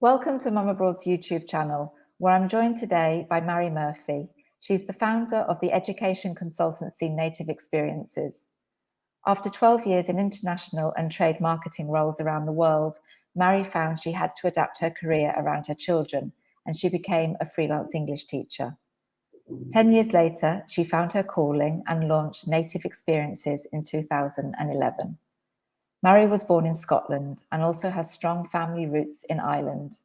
Welcome to Mum Abroad's YouTube channel, where I'm joined today by Mairi Murphy. She's the founder of the education consultancy Native Experiences. After 12 years in international and trade marketing roles around the world, Mairi found she had to adapt her career around her children, and she became a freelance English teacher. 10 years later, she found her calling and launched Native Experiences in 2011. Mairi was born in Scotland and also has strong family roots in Ireland.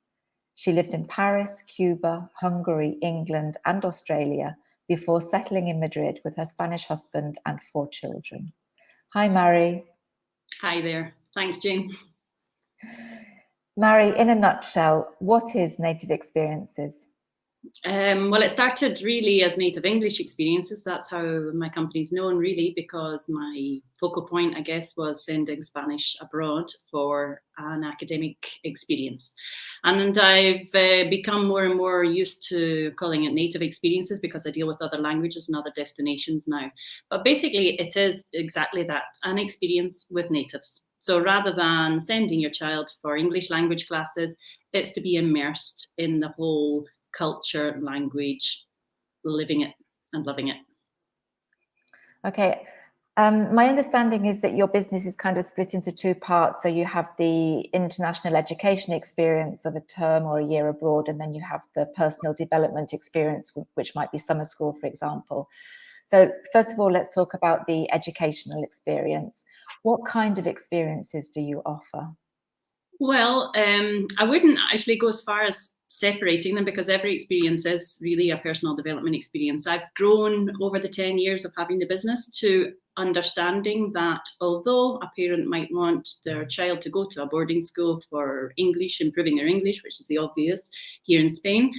She lived in Paris, Cuba, Hungary, England, and Australia before settling in Madrid with her Spanish husband and 4 children. Hi, Mairi. Hi there. Thanks, Jane. Mairi, in a nutshell, what is Native Experiences? Well, it started really as Native English Experiences. That's how my company's known, really, because my focal point, I guess, was sending Spanish abroad for an academic experience. And I've become more and more used to calling it Native Experiences because I deal with other languages and other destinations now. But basically, it is exactly that, an experience with natives. So rather than sending your child for English language classes, it's to be immersed in the whole culture, language, living it and loving it. Okay. My understanding is that your business is kind of split into 2 parts. So you have the international education experience of a term or a year abroad, and then you have the personal development experience, which might be summer school, for example. So first of all, let's talk about the educational experience. What kind of experiences do you offer? Well, I wouldn't actually go as far as separating them because every experience is really a personal development experience. I've grown over the 10 years of having the business to understanding that although a parent might want their child to go to a boarding school for English, improving their English, which is the obvious here in Spain,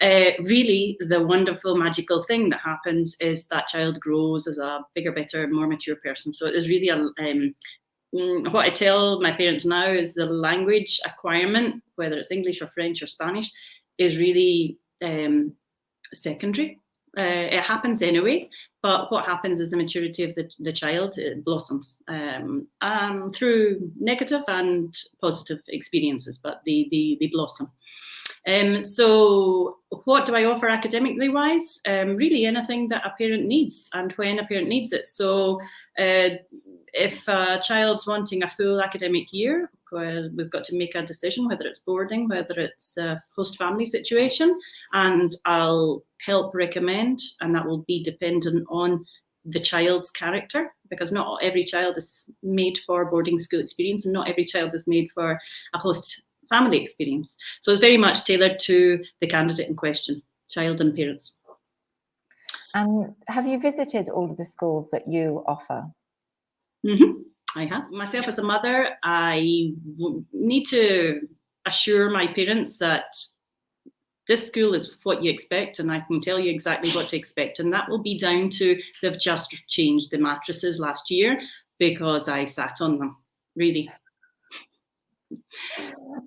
really the wonderful magical thing that happens is that child grows as a bigger, better, more mature person. So it is really what I tell my parents now is the language acquirement, whether it's English or French or Spanish, is really secondary. It happens anyway, but what happens is the maturity of the child, it blossoms through negative and positive experiences, but they blossom. So what do I offer academically wise? Really anything that a parent needs and when a parent needs it. So if a child's wanting a full academic year, we've got to make a decision whether it's boarding, whether it's a host family situation, and I'll help recommend, and that will be dependent on the child's character, because not every child is made for boarding school experience and not every child is made for a host family experience. So it's very much tailored to the candidate in question, child and parents. And have you visited all of the schools that you offer? Mm-hmm. I have. Myself as a mother, I need to assure my parents that this school is what you expect, and I can tell you exactly what to expect. And that will be down to they've just changed the mattresses last year because I sat on them, really.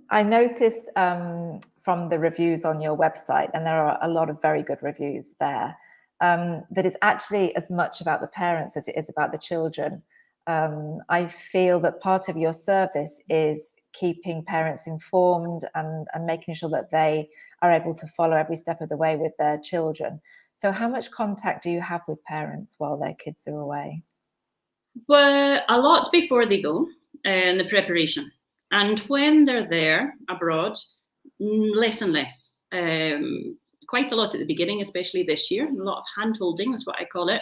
I noticed from the reviews on your website, and there are a lot of very good reviews there, that it's actually as much about the parents as it is about the children. I feel that part of your service is keeping parents informed and making sure that they are able to follow every step of the way with their children. So how much contact do you have with parents while their kids are away? Well, a lot before they go in the preparation. And when they're there abroad, less and less. Quite a lot at the beginning, especially this year. A lot of hand-holding is what I call it,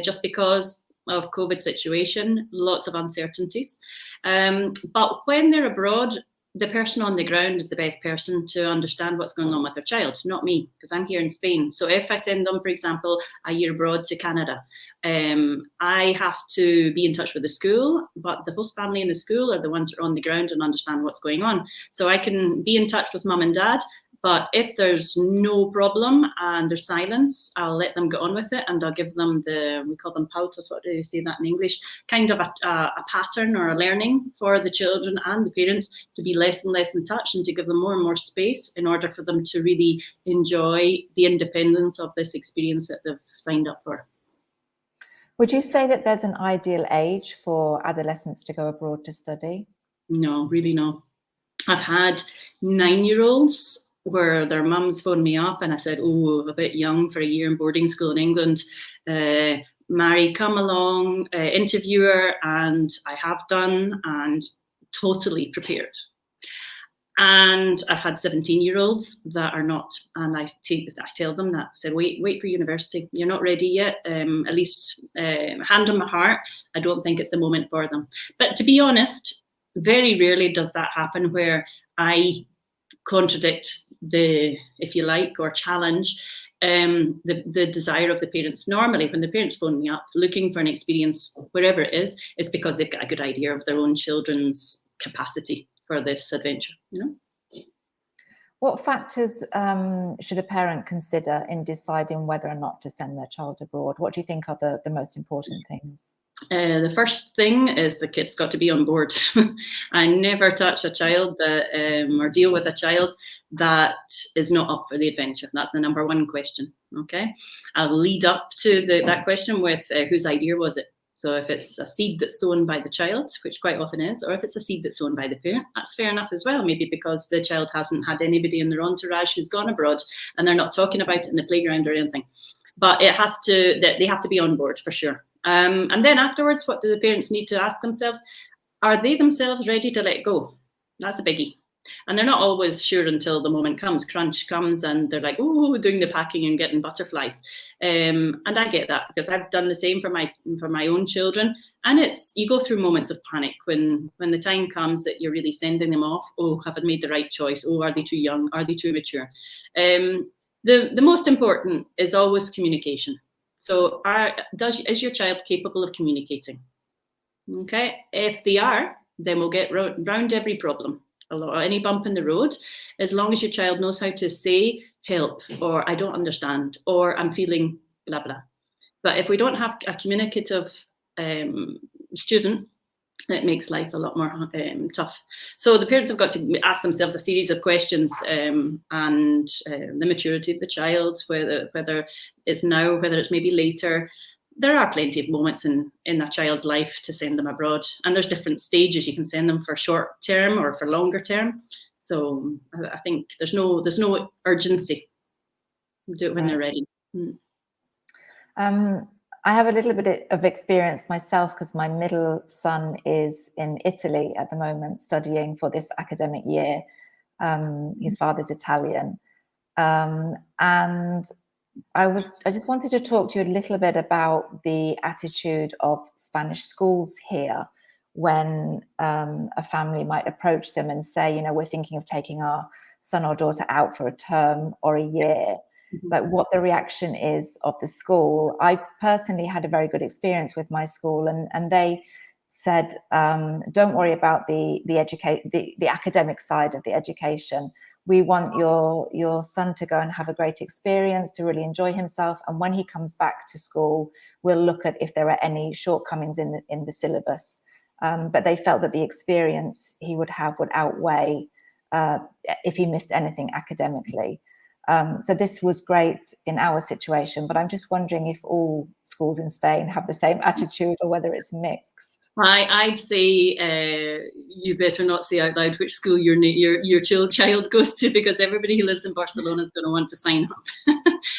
just because of COVID situation, lots of uncertainties. But when they're abroad, the person on the ground is the best person to understand what's going on with their child, not me, because I'm here in Spain. So if I send them, for example, a year abroad to Canada, I have to be in touch with the school, but the host family in the school are the ones that are on the ground and understand what's going on. So I can be in touch with mum and dad, but if there's no problem and there's silence, I'll let them get on with it, and I'll give them we call them pautas, what do you say that in English? Kind of a pattern or a learning for the children and the parents to be less and less in touch and to give them more and more space in order for them to really enjoy the independence of this experience that they've signed up for. Would you say that there's an ideal age for adolescents to go abroad to study? No, really no. I've had 9-year-olds where their mums phoned me up and I said, oh, a bit young for a year in boarding school in England. Mairi, come along, interviewer, and I have done, and totally prepared. And I've had 17-year-olds that are not, and I tell them that. I said, wait for university. You're not ready yet. At least, hand on my heart, I don't think it's the moment for them. But to be honest, very rarely does that happen where I contradict the, if you like, or challenge the desire of the parents. Normally, when the parents phone me up looking for an experience, wherever it is, it's because they've got a good idea of their own children's capacity for this adventure. What factors should a parent consider in deciding whether or not to send their child abroad? What do you think are the most important things? The first thing is the kid's got to be on board. I never touch a child that, or deal with a child that is not up for the adventure. That's the number one question. Okay, I'll lead up to that question with whose idea was it? So if it's a seed that's sown by the child, which quite often is, or if it's a seed that's sown by the parent, that's fair enough as well. Maybe because the child hasn't had anybody in their entourage who's gone abroad and they're not talking about it in the playground or anything. But it has to, they have to be on board for sure. And then afterwards, what do the parents need to ask themselves? Are they themselves ready to let go? That's a biggie. And they're not always sure until the moment comes, crunch comes, and they're like, oh, doing the packing and getting butterflies. And I get that because I've done the same for my own children. And you go through moments of panic when the time comes that you're really sending them off. Oh, have I made the right choice? Oh, are they too young? Are they too mature? The most important is always communication. So is your child capable of communicating? Okay, if they are, then we'll get round every problem. Any bump in the road, as long as your child knows how to say help, or I don't understand, or I'm feeling blah blah. But if we don't have a communicative student, it makes life a lot more tough. So the parents have got to ask themselves a series of questions, and the maturity of the child, whether it's now, whether it's maybe later. There are plenty of moments in a child's life to send them abroad, and there's different stages you can send them for short term or for longer term. So I think there's no urgency. Do it when they're ready. I have a little bit of experience myself because my middle son is in Italy at the moment studying for this academic year. His father's Italian, and I just wanted to talk to you a little bit about the attitude of Spanish schools here when a family might approach them and say, we're thinking of taking our son or daughter out for a term or a year. Like what the reaction is of the school. I personally had a very good experience with my school, and they said, don't worry about the academic side of the education. We want your son to go and have a great experience, to really enjoy himself. And when he comes back to school, we'll look at if there are any shortcomings in the syllabus. But they felt that the experience he would have would outweigh if he missed anything academically. So this was great in our situation, but I'm just wondering if all schools in Spain have the same attitude or whether it's mixed. I'd say you better not say out loud which school your child goes to, because everybody who lives in Barcelona is going to want to sign up.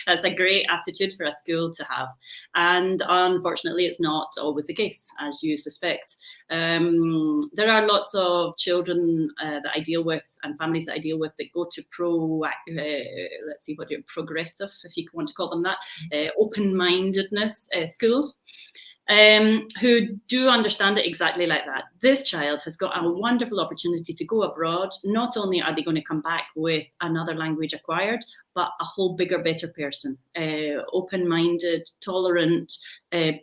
That's a great attitude for a school to have. And unfortunately, it's not always the case, as you suspect. There are lots of children that I deal with and families that I deal with that go to progressive, if you want to call them that, open-mindedness schools. Who do understand it exactly like that. This child has got a wonderful opportunity to go abroad. Not only are they going to come back with another language acquired, but a whole bigger, better person, open-minded, tolerant,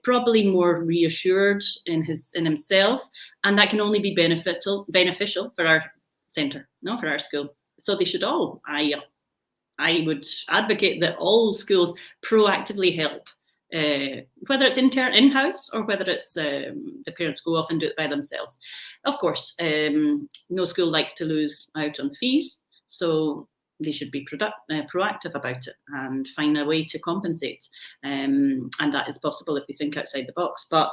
probably more reassured in himself, and that can only be beneficial for our centre, for our school. So they should all. I would advocate that all schools proactively help. Whether it's in-house or whether it's the parents go off and do it by themselves. Of course, no school likes to lose out on fees. So they should be proactive about it and find a way to compensate. And that is possible if they think outside the box. But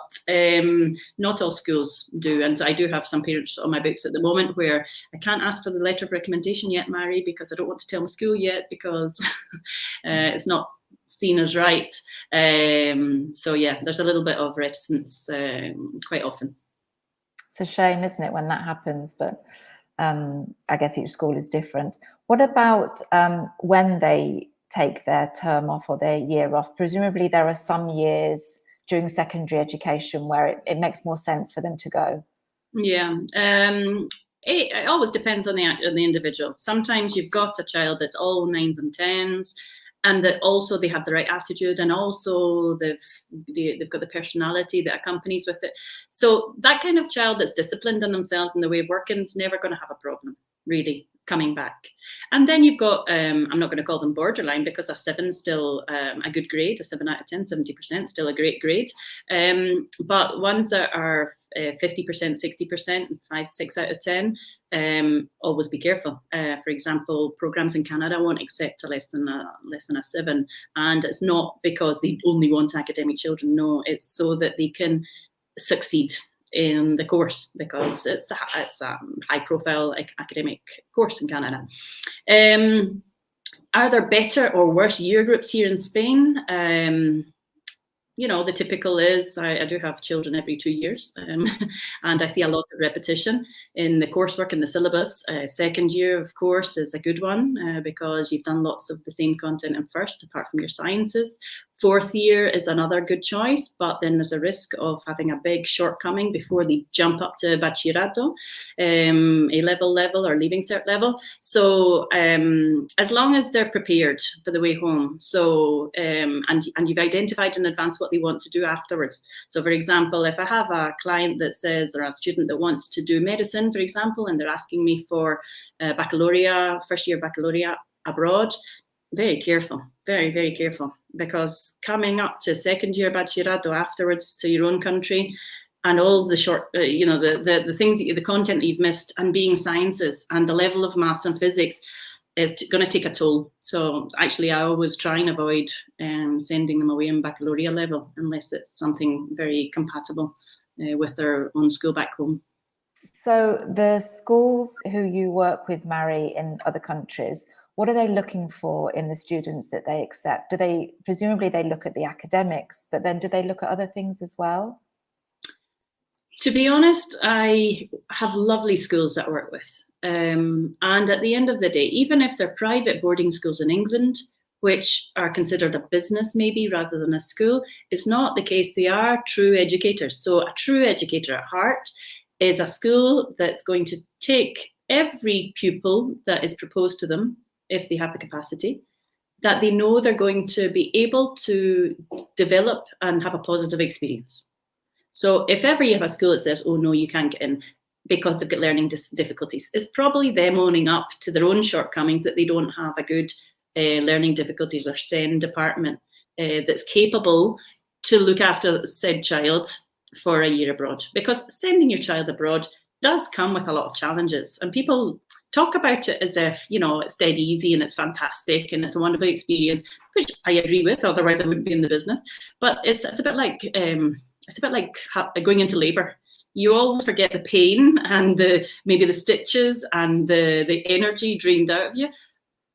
not all schools do. And I do have some parents on my books at the moment where I can't ask for the letter of recommendation yet, Mairi, because I don't want to tell my school yet because it's not seen as right. So yeah, there's a little bit of reticence quite often. It's a shame, isn't it, when that happens? But I guess each school is different. What about when they take their term off or their year off? Presumably there are some years during secondary education where it makes more sense for them to go. Yeah, it always depends on the individual. Sometimes you've got a child that's all 9s and 10s, and that also they have the right attitude, and also they've got the personality that accompanies with it. So that kind of child that's disciplined in themselves and the way of working is never going to have a problem, really, coming back. And then you've got, I'm not going to call them borderline, because a 7 is still a good grade, a 7 out of 10, 70%, still a great grade. But ones that are 50%, 60%, 5, 6 out of 10, always be careful. For example, programs in Canada won't accept a less than a 7, and it's not because they only want academic children. No, it's so that they can succeed in the course, because it's a high-profile academic course in Canada. Are there better or worse year groups here in Spain? You know, the typical is, I do have children every 2 years, and I see a lot of repetition in the coursework and the syllabus. Second year, of course, is a good one because you've done lots of the same content in first, apart from your sciences. Fourth year is another good choice, but then there's a risk of having a big shortcoming before they jump up to bachillerato, A-level level or leaving cert level. So as long as they're prepared for the way home, so and you've identified in advance what they want to do afterwards. So for example, if I have a client that says, or a student that wants to do medicine, for example, and they're asking me for baccalaureate, first year baccalaureate abroad, very careful, very, very careful, because coming up to second year bachillerato afterwards to your own country, and all the short, the things the content that you've missed, and being sciences and the level of maths and physics is going to take a toll. So actually, I always try and avoid sending them away in baccalaureate level unless it's something very compatible with their own school back home. So the schools who you work with, Mairi, in other countries, what are they looking for in the students that they accept? Presumably they look at the academics, but then do they look at other things as well? To be honest, I have lovely schools that I work with. And at the end of the day, even if they're private boarding schools in England, which are considered a business maybe rather than a school, it's not the case. They are true educators. So a true educator at heart is a school that's going to take every pupil that is proposed to them, if they have the capacity, that they know they're going to be able to develop and have a positive experience. So if ever you have a school that says, oh no, you can't get in because they've got learning difficulties, it's probably them owning up to their own shortcomings, that they don't have a good learning difficulties or SEND department that's capable to look after said child for a year abroad. Because sending your child abroad does come with a lot of challenges, and people talk about it as if, you know, it's dead easy and it's fantastic and it's a wonderful experience, which I agree with, otherwise I wouldn't be in the business. But it's a bit like going into labour. You always forget the pain and maybe the stitches and the energy drained out of you,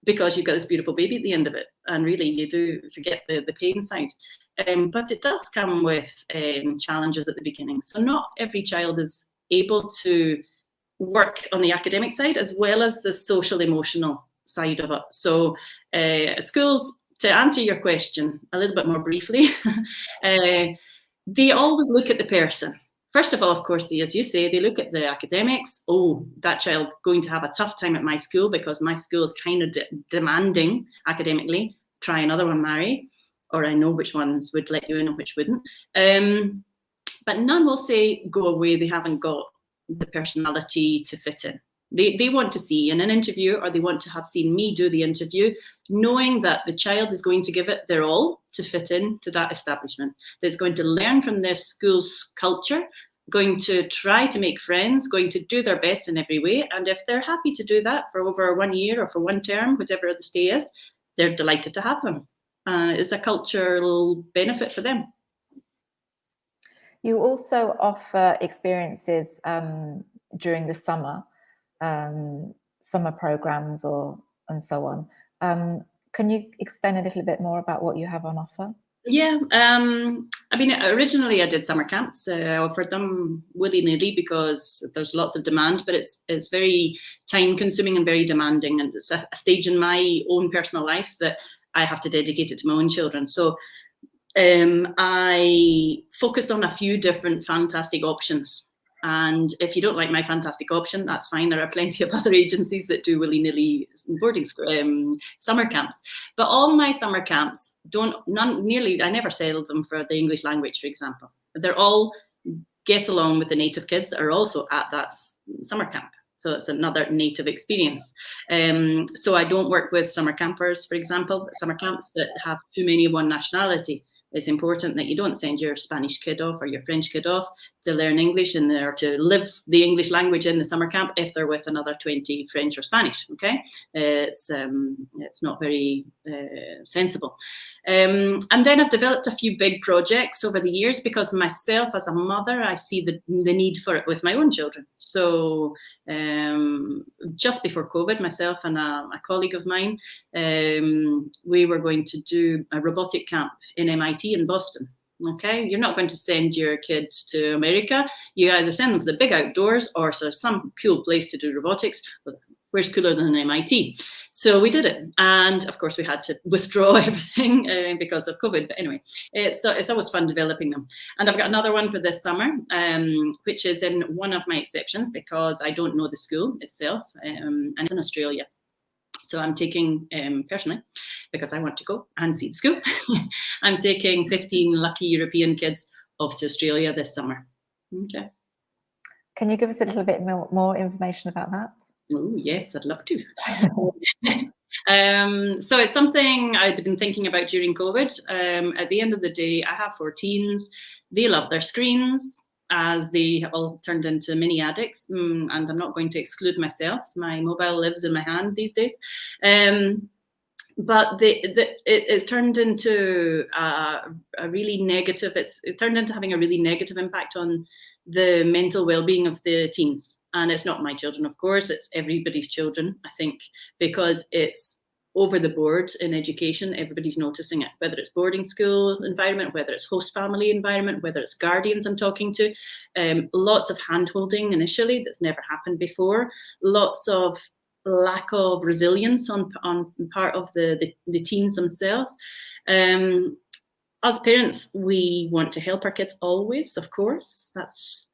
because you've got this beautiful baby at the end of it, and really you do forget the pain side. But it does come with challenges at the beginning. So not every child is able to work on the academic side as well as the social emotional side of it. So schools, to answer your question a little bit more briefly, they always look at the person. First of all, of course, as you say, they look at the academics. Oh, that child's going to have a tough time at my school because my school is kind of demanding academically. Try another one, Mairi, or I know which ones would let you in and which wouldn't. But none will say, go away, they haven't got the personality to fit in. They want to see in an interview, or they want to have seen me do the interview, knowing that the child is going to give it their all to fit into that establishment, that's going to learn from their school's culture, going to try to make friends, going to do their best in every way. And if they're happy to do that for over 1 year or for one term, whatever the stay is, they're delighted to have them. It's a cultural benefit for them. You also offer experiences during the summer, summer programs and so on. Can you explain a little bit more about what you have on offer? Yeah, I mean, originally I did summer camps. I offered them willy-nilly because there's lots of demand, but it's very time-consuming and very demanding, and it's a stage in my own personal life that I have to dedicate it to my own children. So I focused on a few different fantastic options. And if you don't like my fantastic option, that's fine. There are plenty of other agencies that do willy-nilly boarding summer camps. But all my summer camps I never sell them for the English language, for example. They're all get along with the native kids that are also at that summer camp. So it's another native experience. So I don't work with summer campers, for example, summer camps that have too many of one nationality. It's important that you don't send your Spanish kid off or your French kid off to learn English or to live the English language in the summer camp if they're with another 20 French or Spanish. Okay, it's not very sensible. And then I've developed a few big projects over the years because myself as a mother, I see the need for it with my own children. So just before COVID, myself and a colleague of mine, we were going to do a robotic camp in MIT in Boston. Okay, you're not going to send your kids to America. You either send them to the big outdoors or some cool place to do robotics. Where's cooler than MIT? So we did it. And of course we had to withdraw everything because of COVID. But anyway, it's always fun developing them. And I've got another one for this summer, which is in one of my exceptions because I don't know the school itself, and it's in Australia. So I'm taking, personally, because I want to go and see the school, I'm taking 15 lucky European kids off to Australia this summer. Okay. Can you give us a little bit more information about that? Oh, yes, I'd love to. So it's something I'd been thinking about during COVID. At the end of the day, I have 4 teens. They love their screens as they have all turned into mini addicts. And I'm not going to exclude myself. My mobile lives in my hand these days. But it's turned into a really negative, it turned into having a really negative impact on the mental well-being of the teens. And it's not my children, of course, it's everybody's children, I think, because it's over the board in education. Everybody's noticing it, whether it's boarding school environment, whether it's host family environment, whether it's guardians I'm talking to. Lots of hand-holding initially that's never happened before. Lots of lack of resilience on part of the teens themselves. As parents, we want to help our kids always, of course. That's,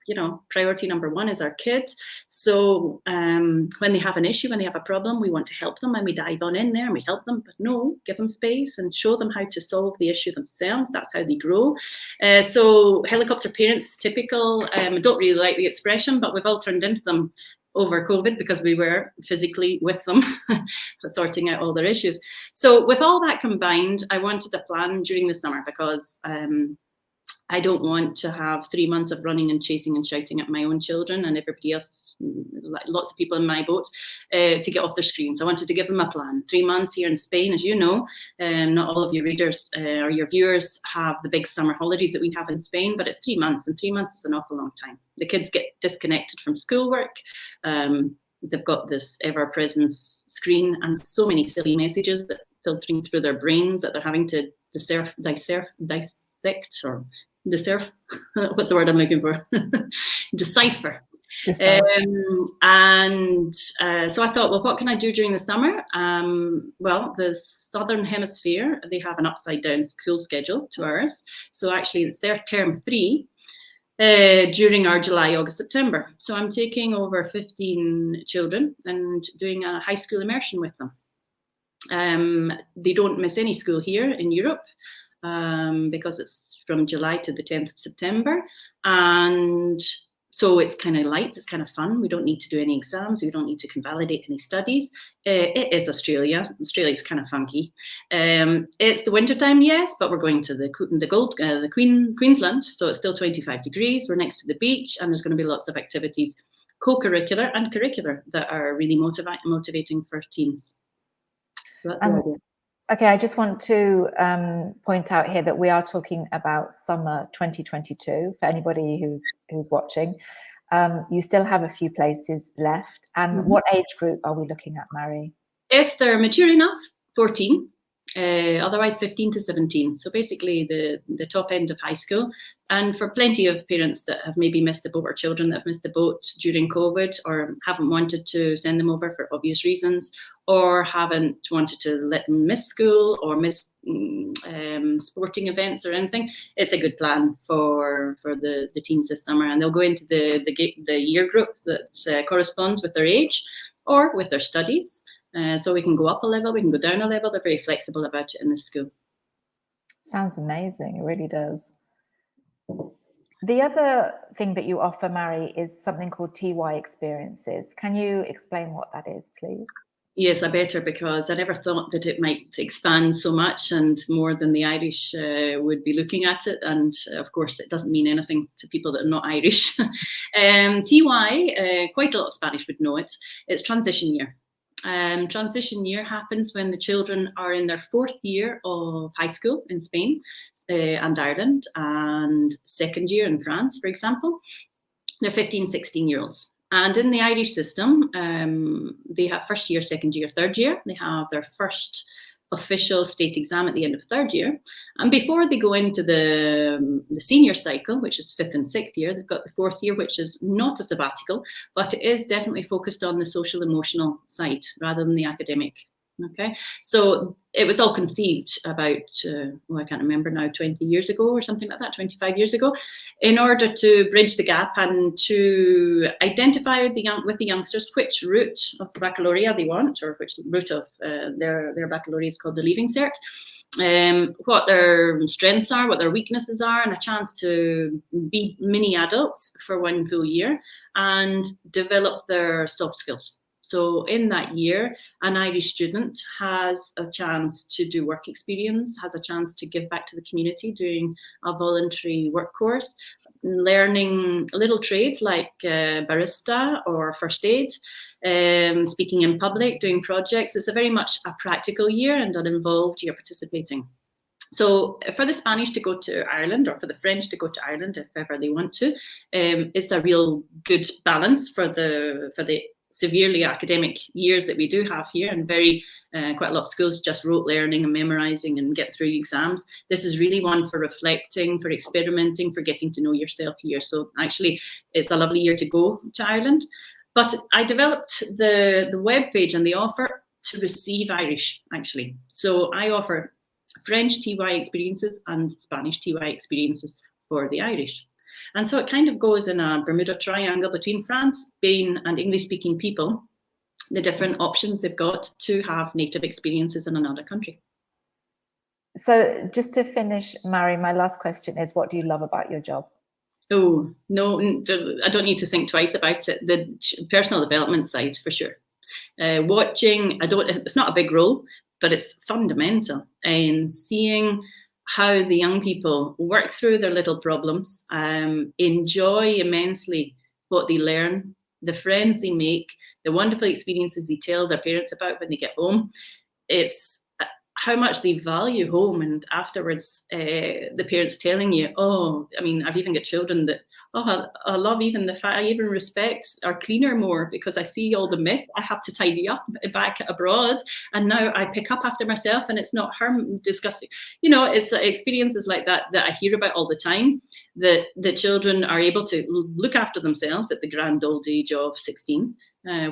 priority number 1 is our kids. So when they have an issue, when they have a problem, we want to help them and we dive on in there and we help them. But no, give them space and show them how to solve the issue themselves. That's how they grow. So helicopter parents, typical. Don't really like the expression, but we've all turned into them over COVID because we were physically with them sorting out all their issues. So with all that combined, I wanted a plan during the summer because I don't want to have 3 months of running and chasing and shouting at my own children and everybody else, lots of people in my boat, to get off their screens. I wanted to give them a plan. 3 months here in Spain, as you know, not all of your readers or your viewers have the big summer holidays that we have in Spain, but it's 3 months, and 3 months is an awful long time. The kids get disconnected from schoolwork. They've got this ever-present screen and so many silly messages that filtering through their brains that they're having to dissect or decipher. What's the word I'm looking for? Decipher. And so I thought, well, what can I do during the summer? Well, the Southern Hemisphere, they have an upside down school schedule to ours. So actually it's their term 3 during our July, August, September. So I'm taking over 15 children and doing a high school immersion with them. They don't miss any school here in Europe. Because it's from July to the 10th of September. And So it's kind of light, it's kind of fun. We don't need to do any exams. We don't need to convalidate any studies. It is Australia. Australia's kind of funky. It's the wintertime, yes, but we're going to Queensland, so it's still 25 degrees. We're next to the beach, and there's going to be lots of activities, co-curricular and curricular, that are really motivating for teens. So that's the idea. Okay, I just want to point out here that we are talking about summer 2022 for anybody who's watching. You still have a few places left. And what age group are we looking at, Mairi? If they're mature enough, 14. Otherwise 15 to 17. So basically the top end of high school. And for plenty of parents that have maybe missed the boat, or children that have missed the boat during COVID, or haven't wanted to send them over for obvious reasons, or haven't wanted to let them miss school or miss sporting events or anything, it's a good plan for the teens this summer. And they'll go into the year group that corresponds with their age or with their studies. So we can go up a level, we can go down a level. They're very flexible about it in this school. Sounds amazing. It really does. The other thing that you offer, Mairi, is something called TY experiences. Can you explain what that is, please? Yes, I better, because I never thought that it might expand so much and more than the Irish would be looking at it. And of course, it doesn't mean anything to people that are not Irish. TY, quite a lot of Spanish would know it. It's transition year. Transition year happens when the children are in their 4th year of high school in Spain and Ireland, and 2nd year in France, for example. They're 15, 16-year-olds. And in the Irish system, they have 1st year, 2nd year, 3rd year. They have their first official state exam at the end of 3rd year. And before they go into the senior cycle, which is 5th and 6th year, they've got the 4th year, which is not a sabbatical, but it is definitely focused on the social emotional side rather than the academic. Okay, so it was all conceived about, I can't remember now, 20 years ago or something like that, 25 years ago, in order to bridge the gap and to identify with the youngsters which route of the baccalaureate they want, or which route of their baccalaureate is called the Leaving Cert, what their strengths are, what their weaknesses are, and a chance to be mini adults for 1 full year and develop their soft skills. So in that year, an Irish student has a chance to do work experience, has a chance to give back to the community doing a voluntary work course, learning little trades like barista or first aid, speaking in public, doing projects. It's a very much a practical year and an involved year participating. So for the Spanish to go to Ireland, or for the French to go to Ireland if ever they want to, it's a real good balance for the severely academic years that we do have here, and quite a lot of schools just rote learning and memorizing and get through exams. This is really one for reflecting, for experimenting, for getting to know yourself here. So actually, it's a lovely year to go to Ireland. But I developed the web page and the offer to receive Irish, actually. So I offer French TY experiences and Spanish TY experiences for the Irish. And so it kind of goes in a Bermuda Triangle between France, Spain, and English-speaking people, the different options they've got to have native experiences in another country. So just to finish, Mairi, my last question is, what do you love about your job? Oh, no, I don't need to think twice about it. The personal development side, for sure. Watching, it's not a big role, but it's fundamental. And seeing how the young people work through their little problems, enjoy immensely what they learn, the friends they make, the wonderful experiences they tell their parents about when they get home. It's how much they value home, and afterwards the parents telling you, I've even got children that, I love even the fact, I even respect our cleaner more, because I see all the mess I have to tidy up back abroad, and now I pick up after myself and it's not her disgusting. It's experiences like that I hear about all the time, that the children are able to look after themselves at the grand old age of 16,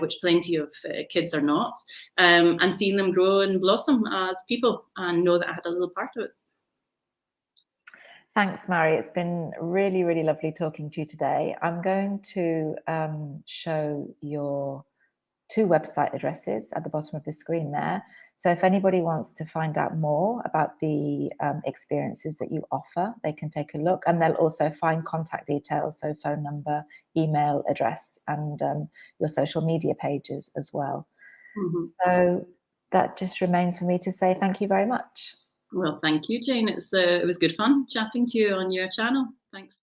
which plenty of kids are not, and seeing them grow and blossom as people, and know that I had a little part of it. Thanks, Mairi. It's been really, really lovely talking to you today. I'm going to show your 2 website addresses at the bottom of the screen there. So if anybody wants to find out more about the experiences that you offer, they can take a look, and they'll also find contact details, so phone number, email address, and your social media pages as well. Mm-hmm. So that just remains for me to say thank you very much. Well, thank you, Jane. It was good fun chatting to you on your channel. Thanks.